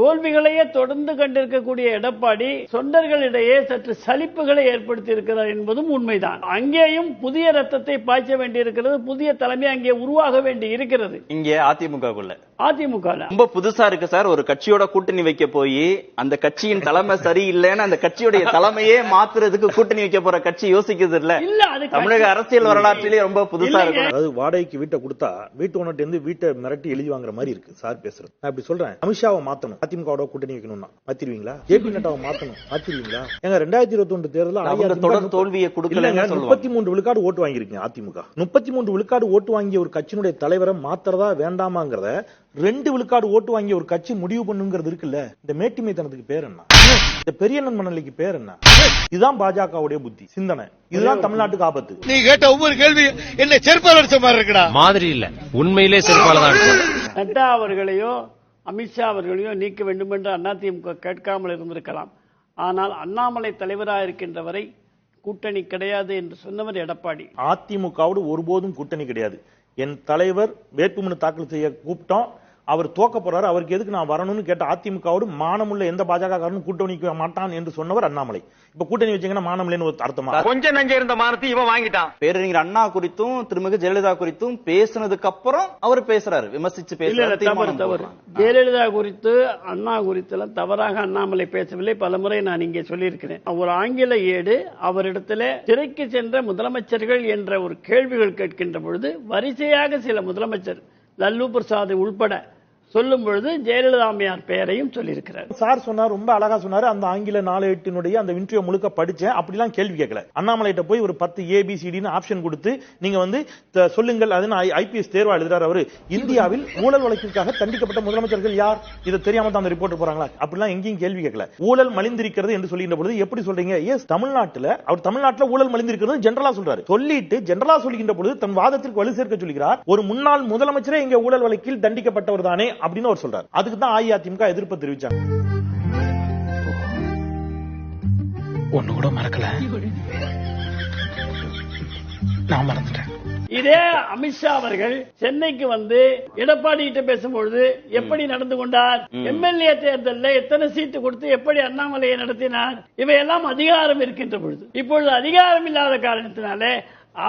தோல்விகளையே தொடர்ந்து கண்டிருக்கக்கூடிய எடப்பாடி தொண்டர்களிடையே சற்று சலிப்புகளை ஏற்படுத்தி இருக்கிறார் என்பதும் உண்மைதான். அங்கேயும் புதிய ரத்தத்தை பாய்ச்ச வேண்டியிருக்கிறது, புதிய தலைமை அங்கே உருவாக வேண்டி இருக்கிறது. இங்கே அதிமுகக்குள்ள ரொம்ப புதுசா இருக்கு சார். ஒரு கட்சியோட கூட்டணி வைக்க போய் அந்த கட்சியின் தலைமை சரியில்லைன்னு அந்த கட்சியுடைய தலைமையே மாத்துறதுக்கு கூட்டணி வைக்க போற கட்சி யோசிக்கிறது இல்ல. தமிழக அரசியல் வரலாற்றிலேயே ரொம்ப புதுசா இருக்கு. அதாவது வாடகைக்கு வீட்டை கொடுத்தா வீட்டு ஓனர்ட்ட இருந்து வீட்டை மிரட்டி எழுதி வாங்குற மாதிரி இருக்கு சார் பேசுறது. நான் இப்படி சொல்றேன், அமித்ஷாவை மாத்தணும், அதிமுக கூட்டணி வைக்கணும்னா மாத்திருவீங்களா? ஜேபி நட்டாவை மாத்தணும், மாத்திருவீங்களா? எங்க 2021 தேர்தலில் தொடர் தோல்வியை கொடுக்கலங்க. 33 விழுக்காடு ஓட்டு வாங்கிருக்கீங்க அதிமுக. 33 விழுக்காடு ஓட்டு வாங்கிய ஒரு கட்சியினுடைய தலைவரை மாத்திரதா வேண்டாமாங்கிறத 2 விழுக்காடு ஓட்டு வாங்கிய ஒரு கட்சி முடிவு பண்ணுங்கிறது இருக்குல்ல. இந்த மேட்டிமைத்தனத்துக்கு பேர் என்ன? இந்த பெரியண்ணன் மணலைக்கு பேர் என்ன? இதுதான் பாஜகவுடைய புத்தி சிந்தனை. இதுதான் தமிழ்நாட்டுக்கு ஆபத்து. நீ கேட்ட ஒவ்வொரு கேள்வி என்ன செருப்பால் அடிச்ச மாதிரி இருக்குடா. மாதிரி இல்ல, உண்மையிலே செருப்பால தான் அடிச்சது. நட்டா அவர்களையோ அமித்ஷா அவர்களையோ நீக்க வேண்டும் என்று அதிமுக கேட்காமல் இருந்திருக்கலாம். ஆனால் அண்ணாமலை தலைவராக இருக்கின்ற வரை கூட்டணி கிடையாது என்று சொன்னவர் எடப்பாடி. அதிமுகவோடு ஒருபோதும் கூட்டணி கிடையாது. என் தலைவர் வேட்புமனு தாக்கல் செய்ய கூப்பிட்டோம், அவர் தோக்க போறாரு, அவருக்கு எதுக்கு நான் வரணும்னு கேட்ட அதிமுகவோடு மானமுள்ள எந்த பாஜக காரனும் கூட்டணி வைக்க மாட்டான் என்று சொன்னவர் அண்ணாமலை. இப்ப கூட்டணி வச்சீங்கன்னா மானமில்லைன்னு ஒரு அர்த்தமா? கொஞ்சம் நஞ்ச இருந்த மானத்தை இவன் வாங்கிட்டான். பேரறிஞர் அண்ணா குறித்தும் திருமிகு ஜெயலலிதா குறித்தும் பேசினதுக்கு அப்புறம் அவர் பேசுறாரு, விமர்சிச்சு பேசுறாரு. ஜெயலலிதா குறித்து அண்ணா குறித்து எல்லாம் தவறாக அண்ணாமலை பேசவில்லை. பலமுறை நான் இங்கே சொல்லியிருக்கிறேன். ஒரு ஆங்கில ஏடு அவரிடத்துல சிறைக்கு சென்ற முதலமைச்சர்கள் என்ற ஒரு கேள்விகள் கேட்கின்ற பொழுது வரிசையாக சில முதலமைச்சர் லல்லு பிரசாத் உள்பட சொல்லும் பொழுது ஜெயலலிதா அம்மையார் பெயரையும் சொல்லியிருக்கிறார். சார் சொன்னார், ரொம்ப அழகா சொன்னாரு. அந்த ஆங்கில நாளேட்டினுடைய அந்த இன்டர்வியூ முழுக்க படிச்சேன். அப்படிலாம் கேள்வி கேட்கல. அண்ணாமலைட்ட போய் ஒரு 10 ABCD ஆப்ஷன் கொடுத்து நீங்க வந்து சொல்லுங்கள். அது IPS தேர்வா எழுதுறாரு அவரு. இந்தியாவில் ஊழல் வழக்கிற்காக தண்டிக்கப்பட்ட முதலமைச்சர்கள் யார்? இதை தெரியாம தான் அந்த ரிப்போர்ட் போறாங்களா? அப்படிலாம் எங்கேயும் கேள்வி கேட்கல. ஊழல் மலிந்திருக்கிறது என்று சொல்லுகின்ற பொழுது எப்படி சொல்றீங்க? எஸ், தமிழ்நாட்டில் ஊழல் மலிந்திருக்கிறது ஜெனரலா சொல்றாரு. சொல்லிட்டு ஜெனரலா சொல்லுகின்ற பொழுது தன் வாதத்திற்கு வலு சேர்க்க சொல்கிறார். ஒரு முன்னாள் முதலமைச்சரே இங்க ஊழல் வழக்கில் தண்டிக்கப்பட்டவர் தானே அப்படின்னு அவர் சொல்றாரு. அதுக்கு தான் அஇஅதிமுக எதிர்ப்பு தெரிவிச்சாங்க. ஒண்ணு கூட மறக்கல, நான் மறந்துட்டேன். இதே அமித்ஷா அவர்கள் சென்னைக்கு வந்து எடப்பாடி கிட்ட பேசும்பொழுது எப்படி நடந்து கொண்டார், MLA தேர்தலில் எத்தனை சீட்டு கொடுத்து எப்படி அண்ணாமலையை நடத்தினார், இவையெல்லாம் அதிகாரம் இருக்கின்ற பொழுது இப்பொழுது அதிகாரம் இல்லாத காரணத்தினாலே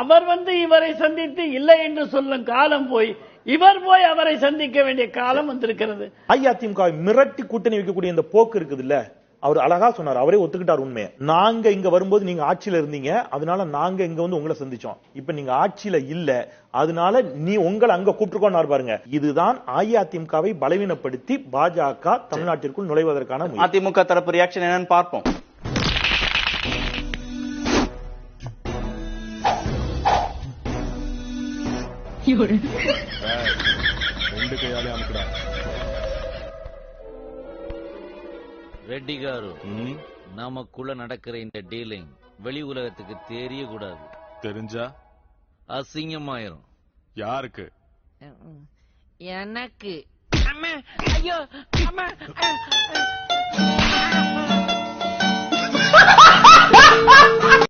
அவர் வந்து இவரை சந்தித்து இல்லை என்று சொல்லும் காலம் போய் இவர் போய் அவரை சந்திக்க வேண்டிய காலம் வந்திருக்கிறது. அஇஅதிமுக மிரட்டி கூட்டணி வைக்கக்கூடிய இந்த போக்கு இருக்குது இல்ல, அவர் அழகா சொன்னார், அவரே ஒத்துக்கிட்டார் உண்மையை. நாங்க இங்க வரும்போது நீங்க ஆட்சியில இருந்தீங்க, அதனால நாங்க இங்க வந்து உங்களை சந்திச்சோம். இப்ப நீங்க ஆட்சியில இல்ல, அதனால நீ உங்களை அங்க கூப்பிட்டுக்கோன்னு பாருங்க. இதுதான் அஇஅதிமுகவை பலவீனப்படுத்தி பாஜக தமிழ்நாட்டிற்குள் நுழைவதற்கான அதிமுக தரப்பு ரியாக்ஷன் என்னன்னு பார்ப்போம். ரெட்டி காரு, நமக்குள்ள நடக்கிற இந்த டீலிங் வெளி உலகத்துக்கு தெரியக்கூடாது. தெரிஞ்சா அசிங்கமாயிரும். யாருக்கு? எனக்கு. அம்மா, ஐயோ, அம்மா.